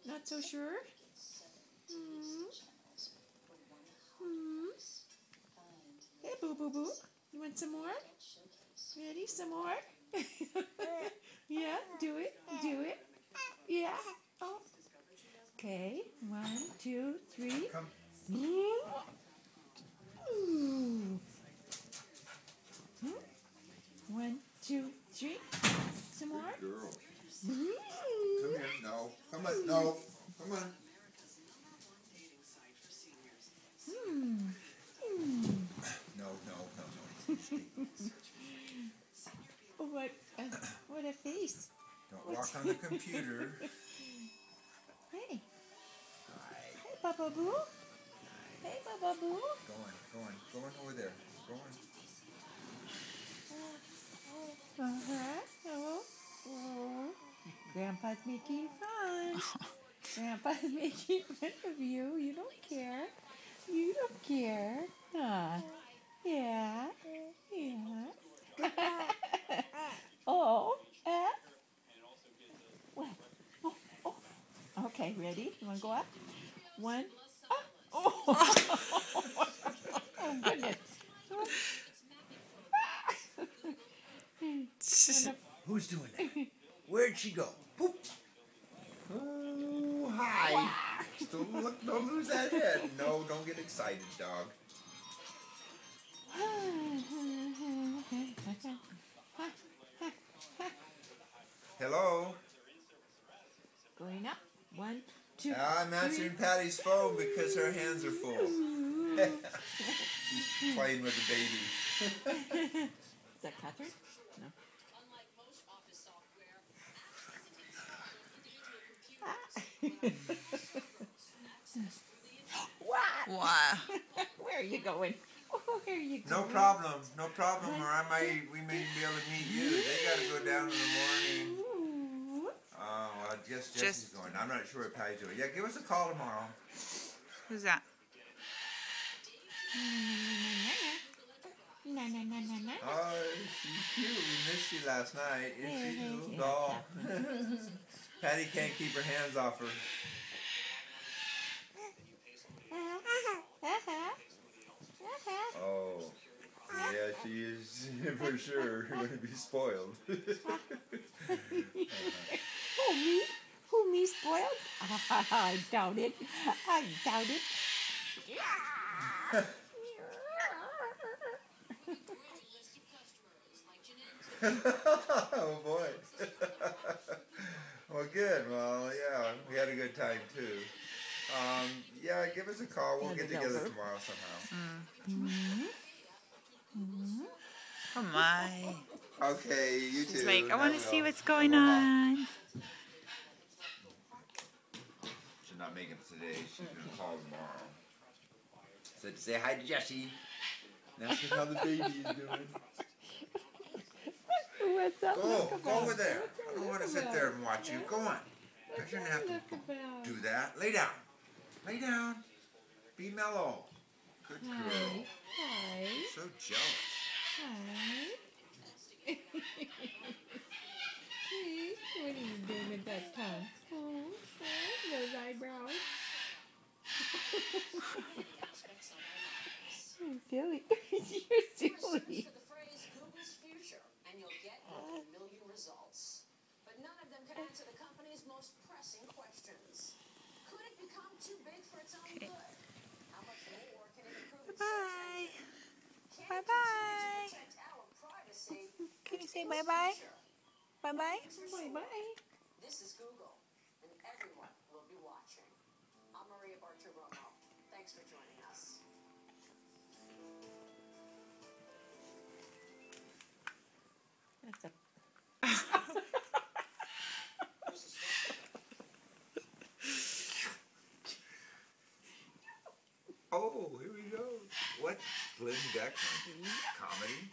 Not so sure? Hey, Boo Boo Boo. You want some more? Ready? Some more? Yeah, do it. Do it. Yeah. Oh. Okay. 1, 2, 3. Come. Ooh. 1, 2, 3. Some more? Good girl. Ooh. Come here. No. Come on. No. Come on. No. What a face. Don't walk on the computer. Hey. Hi. Hey, Baba Boo. Hey, Baba Boo. Go on over there. Go on. Oh. Grandpa's making fun. Grandpa's making fun of you. You don't care. You don't care. Huh? Yeah. Oh. Well. Oh. Okay, ready? You want to go up? 1. Oh. Oh, goodness. Who's doing that? Where'd she go? Poop. Oh, hi. Don't lose that head. No, don't get excited, dog. Hello? Going up. 1, 2, I'm answering Patty's phone because her hands are full. She's playing with the baby. Is that Catherine? No. Wow. Where are you going? Where are you going? No problem, or we may be able to meet you. They got to go down in the morning. Oh, well, I guess Jesse's going. I'm not sure what Patty's doing. Yeah, give us a call tomorrow. Who's that? Oh, she's cute. We missed you last night. Isn't she, little doll? Patty can't keep her hands off her. Oh, yeah, she is for sure going to be spoiled. Who, me? Who, me spoiled? I doubt it. Oh, boy. Well, good. Well, yeah, we had a good time, too. Yeah, give us a call. We'll get together tomorrow somehow. Oh my. Okay, you too. She's like, I want to see what's Aloha. going on. She's not making it today. She's going to call tomorrow. So to say hi to Jessie. Ask her how the baby is doing. What's up? Go over there. I don't want to sit there and watch you. Go on. I shouldn't have to do that. Lay down. Lay down. Be mellow. Good girl. Hi. So jealous. Hi. What are you doing with that tongue? Oh, those eyebrows. Silly. You're silly. Answer the company's most pressing questions. Could it become too big for its own good? How much more can it improve its Bye. search engine? Bye Can it bye. continue to protect our privacy? Can you say bye bye? Bye bye. Bye-bye. This is Google, and everyone will be watching. I'm Maria Bartiromo. Thanks for joining us. That's a Oh, here we go. What? Glenn Beck comedy?